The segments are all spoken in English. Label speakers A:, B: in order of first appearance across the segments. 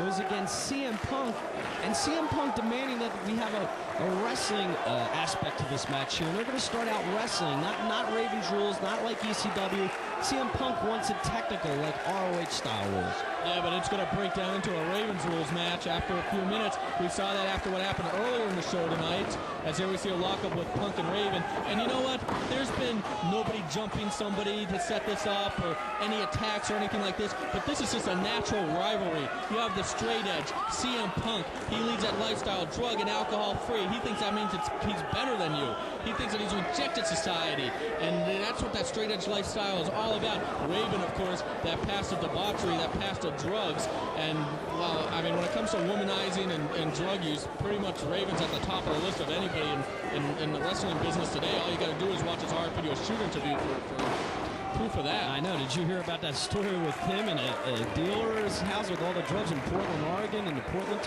A: goes against CM Punk, and CM Punk demanding that we have a wrestling aspect to this match here. And they're going to start out wrestling, not Raven's rules, not like ECW. CM Punk wants it technical, like ROH style rules.
B: Yeah, but it's going to break down into a Ravens rules match after a few minutes. We saw that after what happened earlier in the show tonight, as here we see a lockup with Punk and Raven. And you know what? There's been nobody jumping somebody to set this up or any attacks or anything like this, but this is just a natural rivalry. You have the straight edge, CM Punk. He leads that lifestyle, drug and alcohol free. He thinks that means he's better than you. He thinks that he's rejected society, and that's what that straight edge lifestyle is all about. Raven, of course, that past of debauchery, that past of drugs, and well, I mean, when it comes to womanizing and drug use, pretty much Raven's at the top of the list of anybody in the wrestling business today. All you got to do is watch his hard video shoot interview for proof of that.
A: I know. Did you hear about that story with him and a dealer's house with all the drugs in Portland, Oregon, and the Portland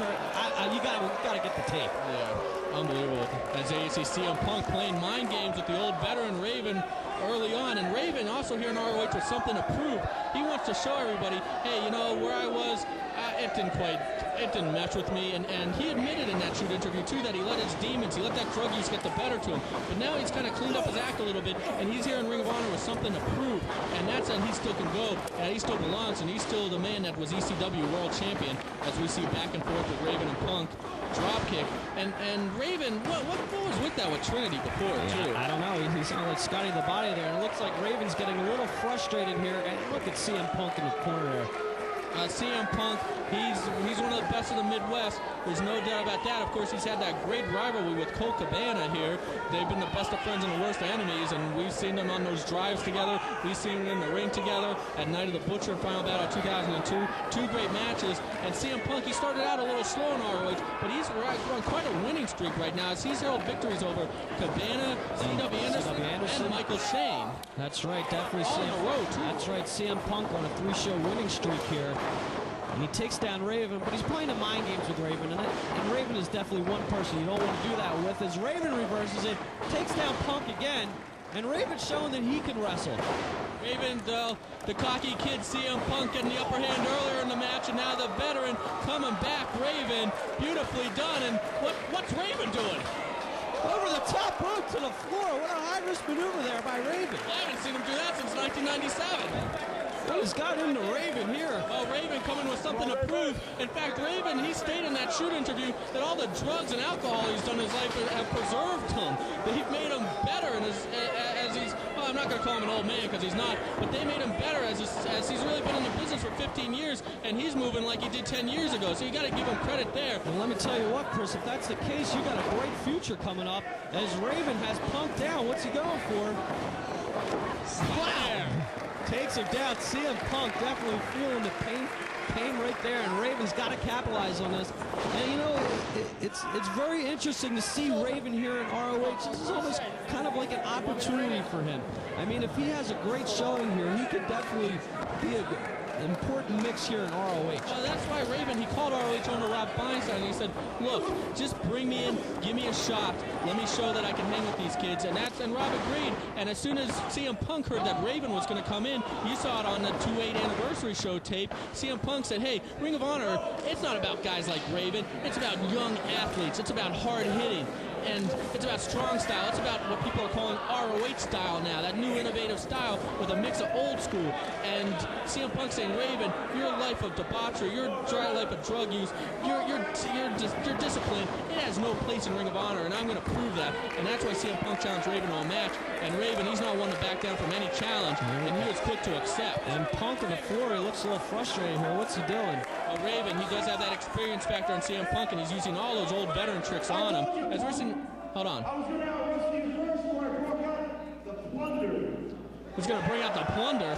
A: you gotta get the tape.
B: Yeah, unbelievable. As you see CM Punk playing mind games with the old veteran Raven early on, and Raven also here in ROH with something to prove. He wants to show everybody, hey, you know, where I was, it didn't mesh with me, and he admitted in that shoot interview too that he let his demons, he let that drug use get the better to him, but now he's kind of cleaned up his act a little bit, and he's here in Ring of Honor with something to prove, and that's that he still can go, and he still belongs, and he's still the man that was ECW World Champion, as we see back and forth with Raven and Punk. Drop kick, and Raven, what was with that with Trinity before too?
A: I don't know. He sounded like Scotty the Body there, and it looks like Raven's getting a little frustrated here. And look at CM Punk in the corner there.
B: CM Punk, he's one of the best of the Midwest. There's no doubt about that. Of course, he's had that great rivalry with Colt Cabana here. They've been the best of friends and the worst of enemies, and we've seen them on those drives together. We've seen them in the ring together at Night of the Butcher, Final Battle 2002. Two great matches. And CM Punk, he started out a little slow in ROH, but he's on quite a winning streak right now as he's held victories over Cabana, C.W. Anderson, and Michael Shane.
A: That's right, definitely.
B: All in a row, too.
A: That's right, CM Punk on a 3-show winning streak here. And he takes down Raven, but he's playing the mind games with Raven, and Raven is definitely one person you don't want to do that with. As Raven reverses it, takes down Punk again, and Raven's showing that he can wrestle.
B: Raven, the cocky kid CM Punk getting the upper hand earlier in the match, and now the veteran coming back. Raven, beautifully done, and what's Raven doing?
A: Over the top rope to the floor. What a high-risk maneuver there by Raven.
B: I haven't seen him do that since 1997.
A: He's got into Raven here.
B: Oh, Raven coming with something to prove. In fact, Raven, he stated in that shoot interview that all the drugs and alcohol he's done in his life have preserved him. They've made him better as he's, well, I'm not going to call him an old man because he's not, but they made him better as he's really been in the business for 15 years, and he's moving like he did 10 years ago, so you got to give him credit there.
A: Well, let me tell you what, Chris, if that's the case, you got a great future coming up as Raven has Punk down. What's he going for?
B: Wow.
A: Takes him down. CM Punk definitely feeling the pain right there, and Raven's got to capitalize on this. And you know, it's very interesting to see Raven here in ROH. This is almost kind of like an opportunity for him. I mean, if he has a great showing here, he could definitely be an important mix here in ROH.
B: Well, that's why Raven, he called ROH on to Rob Feinstein, and he said, look, just bring me in, give me a shot, let me show that I can hang with these kids, and Rob agreed, and as soon as CM Punk heard that Raven was going to come in, you saw it on the 2/8 anniversary show tape, CM Punk said, hey, Ring of Honor, it's not about guys like Raven, it's about young athletes, it's about hard hitting, and it's about strong style. It's about what people are calling ROH style now, that new innovative style with a mix of old school. And CM Punk saying, Raven, your life of debauchery, your dry life of drug use, your discipline, it has no place in Ring of Honor, and I'm going to prove that. And that's why CM Punk challenged Raven to a match. And Raven, he's not one to back down from any challenge, and he was quick to accept.
A: And Punk on the floor, he looks a little frustrated here. What's he doing?
B: Well, Raven, he does have that experience factor on CM Punk, and he's using all those old veteran tricks on him. As we're seeing, hold on.
C: I was going to ask you first before I broke out the plunder.
B: He's going to bring out the plunder.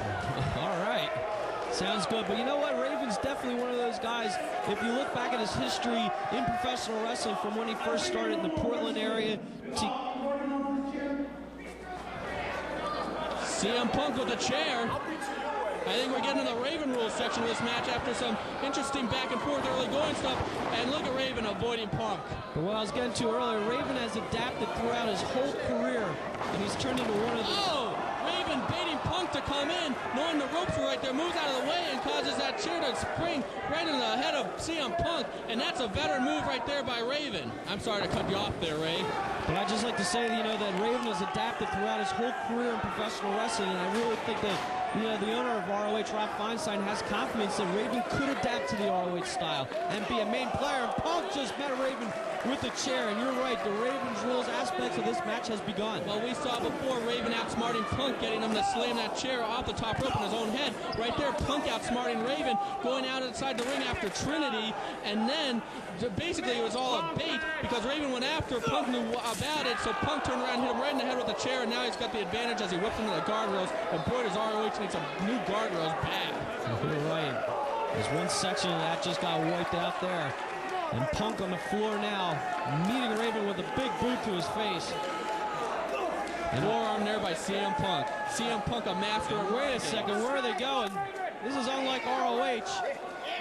A: All right. Sounds good. But you know what? Raven's definitely one of those guys, if you look back at his history in professional wrestling from when he first started in the Portland area to...
B: CM Punk with a chair. I think we're getting to the Raven rules section of this match after some interesting back and forth early going stuff. And look at Raven avoiding Punk.
A: But what I was getting to earlier, Raven has adapted throughout his whole career, and he's turned into one of the...
B: Oh! Raven baiting Punk to come come in, knowing the ropes are right there, moves out of the way and causes that chair to spring right in the head of CM Punk, and that's a veteran move right there by Raven. I'm sorry to cut you off there, Ray.
A: But I'd just like to say that, that Raven has adapted throughout his whole career in professional wrestling, and I really think that, the owner of ROH, Rob Feinstein, has confidence that Raven could adapt to the ROH style and be a main player. And Punk just met Raven with the chair, and you're right, the Raven's rules aspects of this match has begun.
B: Well, we saw before Raven outsmarting Punk, getting him to slam that chair off the top rope in his own head. Right there, Punk outsmarting Raven, going out inside the ring after Trinity, and then basically it was all a bait because Raven went after, Punk knew about it, so Punk turned around and hit him right in the head with the chair, and now he's got the advantage as he whips into the guardrails, and boy, does ROH need some new guardrails bad.
A: You're right. There's one section of that just got wiped out there. And Punk on the floor now, meeting Raven with a big boot to his face.
B: And forearm there by CM Punk. CM Punk, a master of
A: Wait a second, where are they going? This is unlike ROH.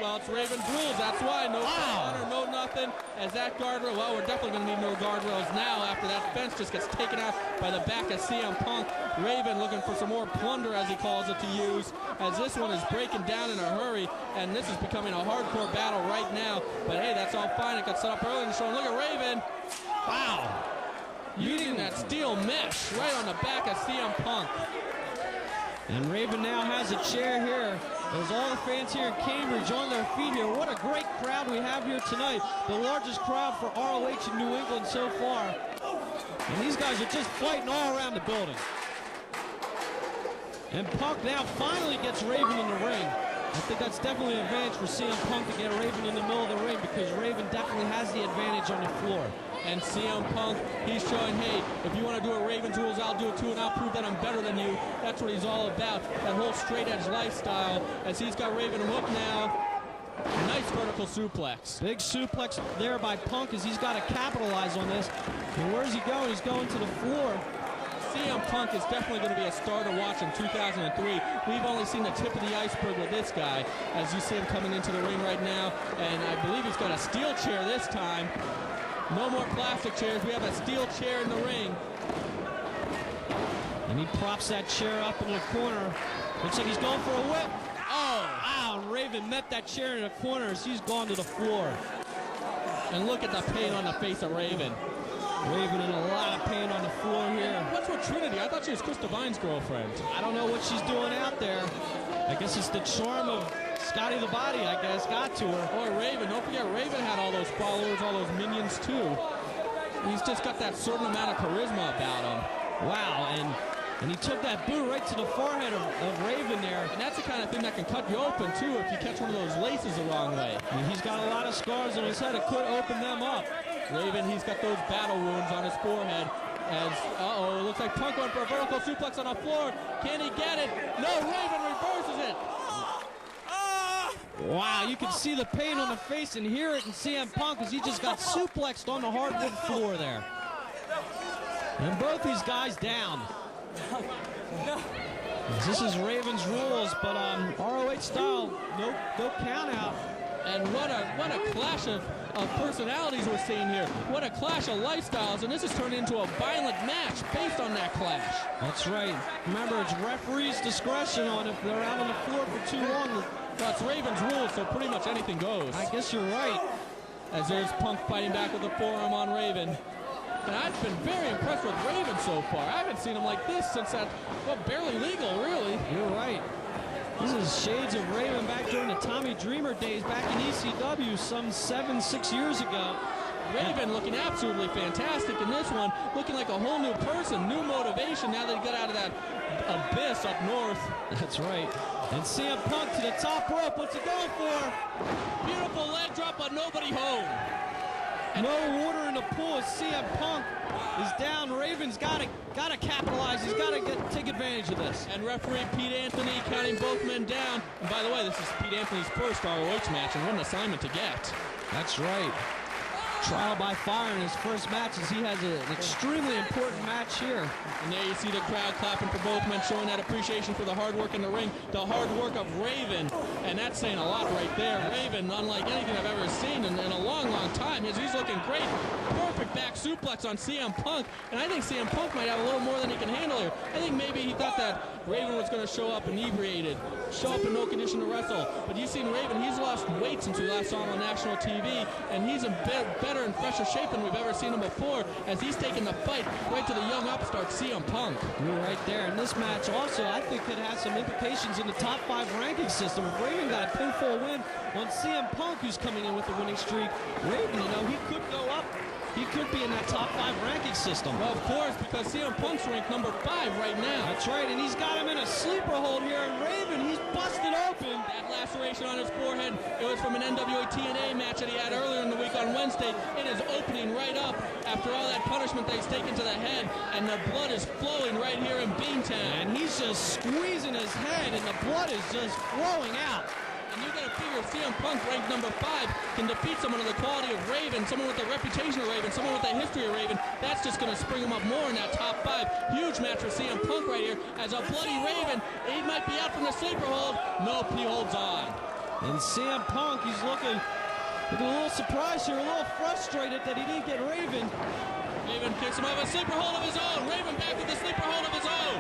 B: Well, it's Raven's rules, that's why. No honor, no nothing. As that guardrail, well, we're definitely going to need no guardrails now after that fence just gets taken out by the back of CM Punk. Raven looking for some more plunder, as he calls it, to use, as this one is breaking down in a hurry, and this is becoming a hardcore battle right now. But hey, that's all fine. It got set up early in the show. And look at Raven. Wow. Using that steel mesh right on the back of CM Punk.
A: And Raven now has a chair here. There's all the fans here in Cambridge on their feet here. What a great crowd we have here tonight. The largest crowd for ROH in New England so far. And these guys are just fighting all around the building. And Punk now finally gets Raven in the ring. I think that's definitely an advantage for CM Punk to get Raven in the middle of the ring because Raven definitely has the advantage on the floor.
B: And CM Punk, he's showing, hey, if you want to do a Raven's rules, I'll do it too, and I'll prove that I'm better than you. That's what he's all about, that whole straight-edge lifestyle, as he's got Raven hooked now. Nice vertical suplex.
A: Big suplex there by Punk as he's got to capitalize on this. And where's he going? He's going to the floor.
B: CM Punk is definitely going to be a star to watch in 2003. We've only seen the tip of the iceberg with this guy, as you see him coming into the ring right now, and I believe he's got a steel chair this time. No more plastic chairs. We have a steel chair in the ring.
A: And he props that chair up in the corner. Looks like he's going for a whip. Oh, wow. And Raven met that chair in the corner as he's gone to the floor.
B: And look at the pain on the face of Raven.
A: Raven in a lot of pain on the floor here.
B: What's with Trinity? I thought she was Chris Devine's girlfriend.
A: I don't know what she's doing out there. I guess it's the charm of Scotty the Body, I guess, got to her.
B: Boy, Raven, don't forget, Raven had all those followers, all those minions, too. He's just got that certain amount of charisma about him.
A: Wow, and he took that boot right to the forehead of Raven there.
B: And that's the kind of thing that can cut you open, too, if you catch one of those laces the wrong way.
A: And he's got a lot of scars on his head. It could open them up.
B: Raven, he's got those battle wounds on his forehead. As, it looks like Punk went for a vertical suplex on the floor. Can he get it? No, Raven reverses it.
A: Wow, you can see the pain on the face and hear it in CM Punk as he just got suplexed on the hardwood floor there. And both these guys down. This is Raven's rules, but ROH style, no count out.
B: And what a clash of personalities we're seeing here. What a clash of lifestyles, and this has turned into a violent match based on that clash.
A: That's right. Remember, it's referee's discretion on if they're out on the floor for too long.
B: Well, it's Raven's rules, so pretty much anything goes.
A: I guess you're right.
B: As there's Punk fighting back with the forearm on Raven. And I've been very impressed with Raven so far. I haven't seen him like this since that, well, barely legal, really.
A: You're right. This is shades of Raven back during the Tommy Dreamer days back in ECW some 7-6 years ago.
B: Raven looking absolutely fantastic in this one, looking like a whole new person, new motivation now that he got out of that abyss up north.
A: That's right. And CM Punk to the top rope. What's he going for?
B: Beautiful leg drop, but nobody home.
A: No water in the pool as CM Punk is down. Raven's got to capitalize. He's got to take advantage of this.
B: And referee Pete Anthony counting both men down. And by the way, this is Pete Anthony's first ROH match, and what an assignment to get.
A: That's right. Trial by fire in his first match as he has an extremely important match here.
B: And there you see the crowd clapping for both men, showing that appreciation for the hard work in the ring, the hard work of Raven. And that's saying a lot right there. Raven, unlike anything I've ever seen in a long, long time. He's looking great. Perfect back suplex on CM Punk. And I think CM Punk might have a little more than he can handle here. I think maybe he thought that Raven was going to show up inebriated, show up in no condition to wrestle. But you've seen Raven, he's lost weight since we last saw him on national TV, and he's in better and fresher shape than we've ever seen him before, as he's taking the fight right to the young upstart CM Punk.
A: You're right there. And this match also, I think, could have some implications in the top 5 ranking system. If Raven got a pinfall win on CM Punk, who's coming in with the winning streak, Raven, you know, he could go up. He could be in that top 5 ranking system.
B: Well, of course, because CM Punk's ranked number 5 right now.
A: That's right, and he's got him in a sleeper hold here, and Raven, he's busted open.
B: That laceration on his forehead, it was from an NWA TNA match that he had earlier in the week on Wednesday. It is opening right up after all that punishment that he's taken to the head, and the blood is flowing right here in Beantown.
A: And he's just squeezing his head, and the blood is just flowing out.
B: And you got to figure if CM Punk, ranked number 5, can defeat someone of the quality of Raven, someone with the reputation of Raven, someone with the history of Raven, that's just going to spring him up more in that top 5. Huge match for CM Punk right here. As a bloody Raven, he might be out from the sleeper hold. Nope, he holds on.
A: And CM Punk, he's looking a little surprised here, a little frustrated that he didn't get Raven.
B: Raven kicks him out of a sleeper hold of his own. Raven back with the sleeper hold of his own.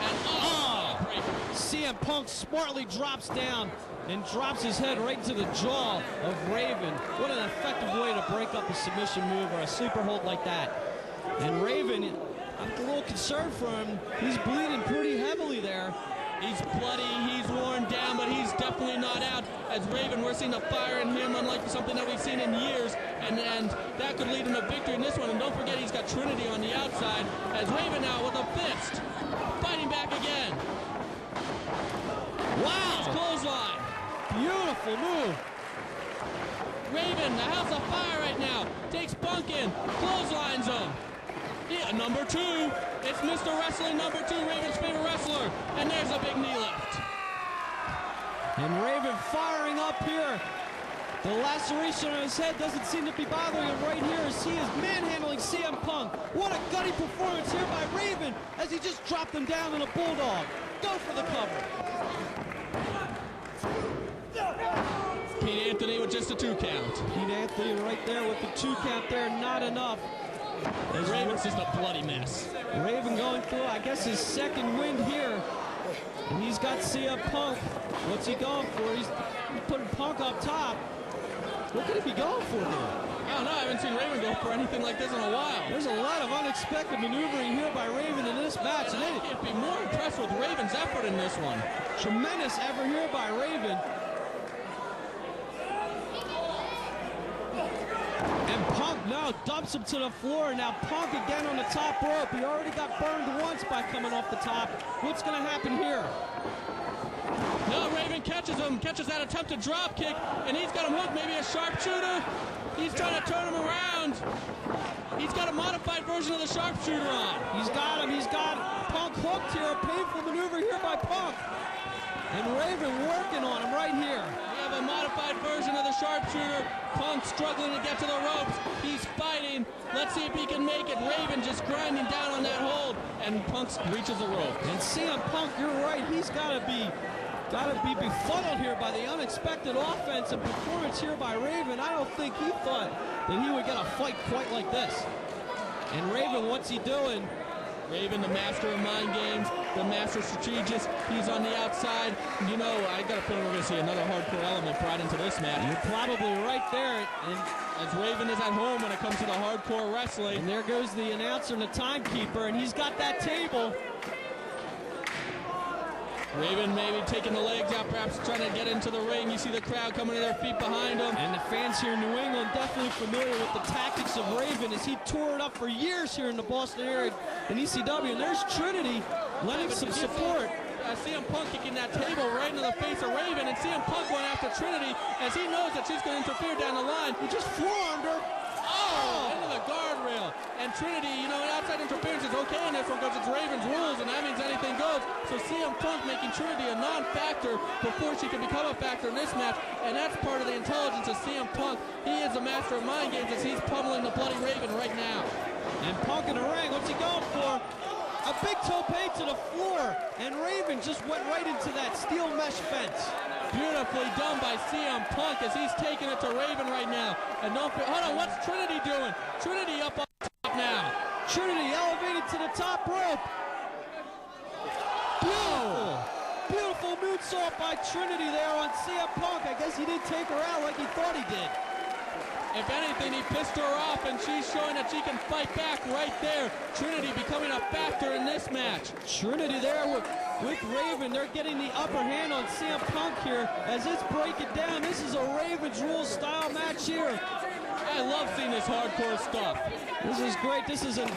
B: And
A: CM Punk smartly drops down and drops his head right into the jaw of Raven. What an effective way to break up a submission move or a sleeper hold like that. And Raven, I'm a little concerned for him. He's bleeding pretty heavily there.
B: He's bloody, he's worn down, but he's definitely not out. As Raven, we're seeing the fire in him, unlike something that we've seen in years, and that could lead him to victory in this one. And don't forget, he's got Trinity on the outside, as Raven now with a fist, fighting back again. Wow! Clothesline.
A: Beautiful move.
B: Raven, the house of fire right now, takes Punk in, clotheslines him. Yeah, number 2. It's Mr. Wrestling number 2, Raven's favorite wrestler. And there's a big knee lift.
A: And Raven firing up here. The laceration on his head doesn't seem to be bothering him right here as he is manhandling CM Punk. What a gutty performance here by Raven as he just dropped him down in a bulldog. Go for the cover.
B: Pete Anthony with just a 2 count.
A: Pete Anthony right there with the 2 count there, not enough.
B: As Raven's just a bloody mess.
A: Raven going through, I guess, his second wind here. And he's got CM Punk. What's he going for? He's putting Punk up top. What could he be going for here?
B: I don't know. I haven't seen Raven go for anything like this in a while.
A: There's a lot of unexpected maneuvering here by Raven in this match. And
B: I can't be more impressed with Raven's effort in this one.
A: Tremendous effort here by Raven. And Punk now dumps him to the floor. Now Punk again on the top rope. He already got burned once by coming off the top. What's going to happen here?
B: No, Raven catches him, catches that attempted drop kick, and he's got him hooked, maybe a sharpshooter. He's trying to turn him around. He's got a modified version of the sharpshooter on.
A: He's got Punk hooked here. A painful maneuver here by Punk. And Raven working on him right here.
B: We have a modified version of the sharpshooter. Punk struggling to get to the ropes. He's fighting. Let's see if he can make it. Raven just grinding down on that hold. And Punk reaches the rope.
A: And CM Punk, you're right. He's got to be befuddled here by the unexpected offense and performance here by Raven. I don't think he thought that he would get a fight quite like this. And Raven, what's he doing?
B: Raven, the master of mind games, the master strategist. He's on the outside. You know, I got a feeling we're going to see another hardcore element brought into this match.
A: You're probably right there. And
B: as Raven is at home when it comes to the hardcore wrestling.
A: And there goes the announcer and the timekeeper, and he's got that table.
B: Raven maybe taking the legs out, perhaps trying to get into the ring. You see the crowd coming to their feet behind him.
A: And the fans here in New England definitely familiar with the tactics of Raven as he tore it up for years here in the Boston area in ECW. And there's Trinity lending some support.
B: CM Punk kicking that table right into the face of Raven, and CM Punk going after Trinity as he knows that she's going to interfere down the line.
A: He just forearmed her.
B: Oh, into the the guardrail. And Trinity, you know, outside interference is okay in this one because it's Raven's rules, and that means anything goes. So CM Punk making Trinity a non-factor before she can become a factor in this match, and that's part of the intelligence of CM Punk. He is a master of mind games as he's pummeling the Bloody Raven right now.
A: And Punk in the ring, what's he going for? A big tope to the floor, and Raven just went right into that steel mesh fence.
B: Beautifully done by CM Punk as he's taking it to Raven right now. And hold on, what's Trinity doing? Trinity up on top now.
A: Trinity elevated to the top rope. Beautiful. Beautiful moonsault by Trinity there on CM Punk. I guess he didn't take her out like he thought he did.
B: If anything, he pissed her off, and she's showing that she can fight back right there. Trinity becoming a factor in this match.
A: Trinity there with Raven. They're getting the upper hand on CM Punk here as it's breaking down. This is a Raven's Rules style match here.
B: I love seeing this hardcore stuff.
A: This is great. This is an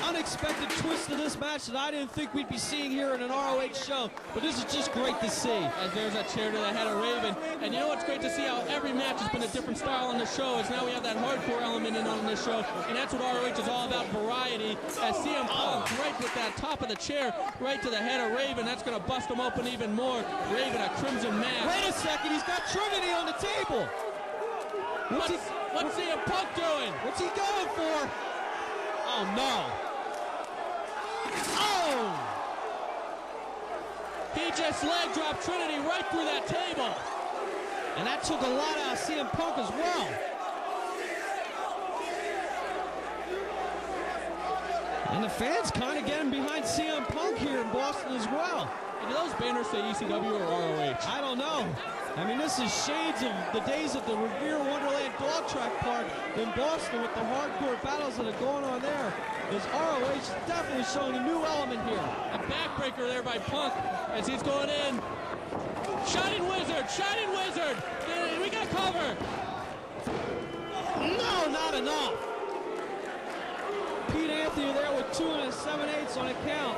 A: unexpected twist to this match that I didn't think we'd be seeing here in an ROH show. But this is just great to see.
B: As there's a chair to the head of Raven. And you know what's great to see how every match has been a different style on the show is now we have that hardcore element in on this show. And that's what ROH is all about, variety. As CM Punk right with that top of the chair right to the head of Raven. That's going to bust him open even more. Raven a crimson mask.
A: Wait a second. He's got Trinity on the table.
B: What's CM Punk doing?
A: What's he going for? Oh, no. Oh!
B: He just leg dropped Trinity right through that table.
A: And that took a lot out of CM Punk as well. And the fans kind of getting behind CM Punk here in Boston as well.
B: And do those banners say ECW or ROH?
A: I don't know. I mean, this is shades of the days at the Revere Wonderland Dog Track Park in Boston with the hardcore battles that are going on there. This ROH definitely showing a new element here.
B: A backbreaker there by Punk as he's going in. Shining Wizard! Shining Wizard! We got cover!
A: No, not enough. Pete Anthony there with 2 7/8 on a count.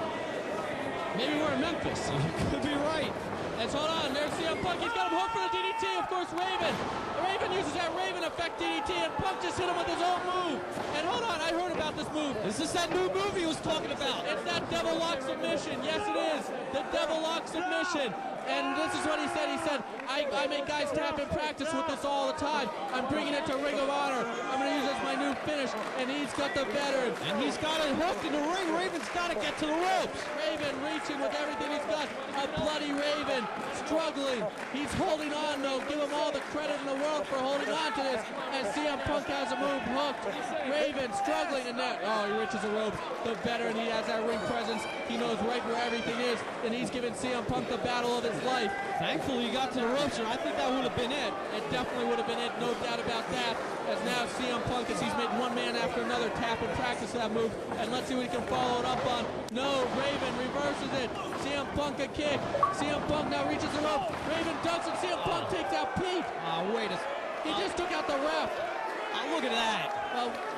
B: Maybe we're in Memphis.
A: You could be right.
B: Let's hold on. There's CM Punk. He's got him hooked for the DDT. Of course, Raven. Raven uses that Raven effect DDT, and Punk just hit him with his own move. And hold on, I heard about this move.
A: Is this that new move he was talking about?
B: It's that devil lock submission. Yes, it is. The devil lock submission. And this is what he said. He said, I make guys tap in practice with this all the time. I'm bringing it to Ring of Honor. I'm going to use it as my new finish. And he's got the veteran.
A: And he's got it hooked in the ring. Raven's got to get to the ropes.
B: Raven reaching with everything he's got. A bloody Raven struggling. He's holding on, though. Give him all the credit in the world for holding on to this. And CM Punk has a move hooked. Raven struggling in that. Oh, he reaches the ropes. The veteran, he has that ring presence. He knows right where everything is. And he's giving CM Punk the battle of his life.
A: Thankfully, he got to the ropes, and I think that would have been it.
B: It definitely would have been it, no doubt about that. As now CM Punk, as he's made one man after another tap and practice that move. And let's see what he can follow it up on. No, Raven reverses it. CM Punk a kick. CM Punk now reaches the rope. Raven ducks it. CM Punk takes out Pete.
A: Wait a
B: He just took out the ref.
A: look at that.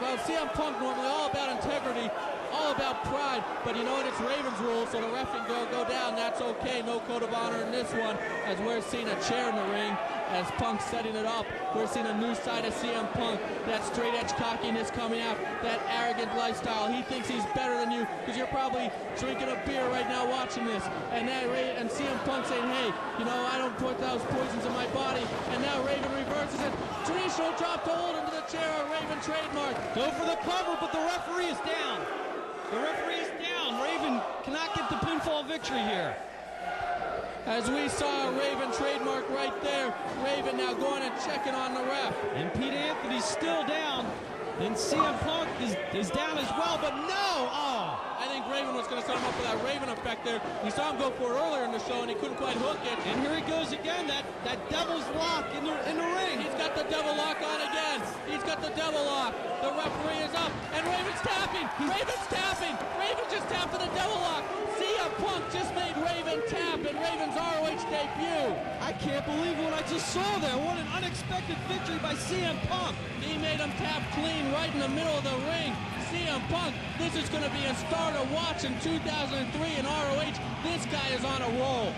B: Well, CM Punk normally all about integrity, all about pride, but you know what, it's Raven's rule, so the ref can go down, that's okay, no code of honor in this one, as we're seeing a chair in the ring, as Punk's setting it up. We're seeing a new side of CM Punk, that straight edge cockiness coming out, that arrogant lifestyle. He thinks he's better than you, because you're probably drinking a beer right now watching this, and CM Punk saying, hey, you know, I don't put those poisons in my body, and now Raven reverses it. Traditional drop to hold into the chair, a Raven trademark.
A: Go for the cover, but the referee is down. The referee is down. Raven cannot get the pinfall victory here.
B: As we saw a Raven trademark right there. Raven now going and checking on the ref.
A: And Pete Anthony's still down. And CM Punk is down as well, but no! Oh!
B: I think Raven was going to set him up for that Raven effect there. We saw him go for it earlier in the show, and he couldn't quite hook it.
A: And here he goes again, that devil's lock in the ring.
B: He's got the devil lock on again. He's got the devil lock. The referee is up, and Raven's tapping. Raven's tapping. Raven just tapped to the devil lock. CM Punk just made Raven tap in Raven's ROH debut.
A: I can't believe what I just saw there. What an unexpected victory by CM Punk.
B: He made him tap clean right in the middle of the ring. CM Punk, this is going to be a star to watch in 2003 in ROH. This guy is on a roll.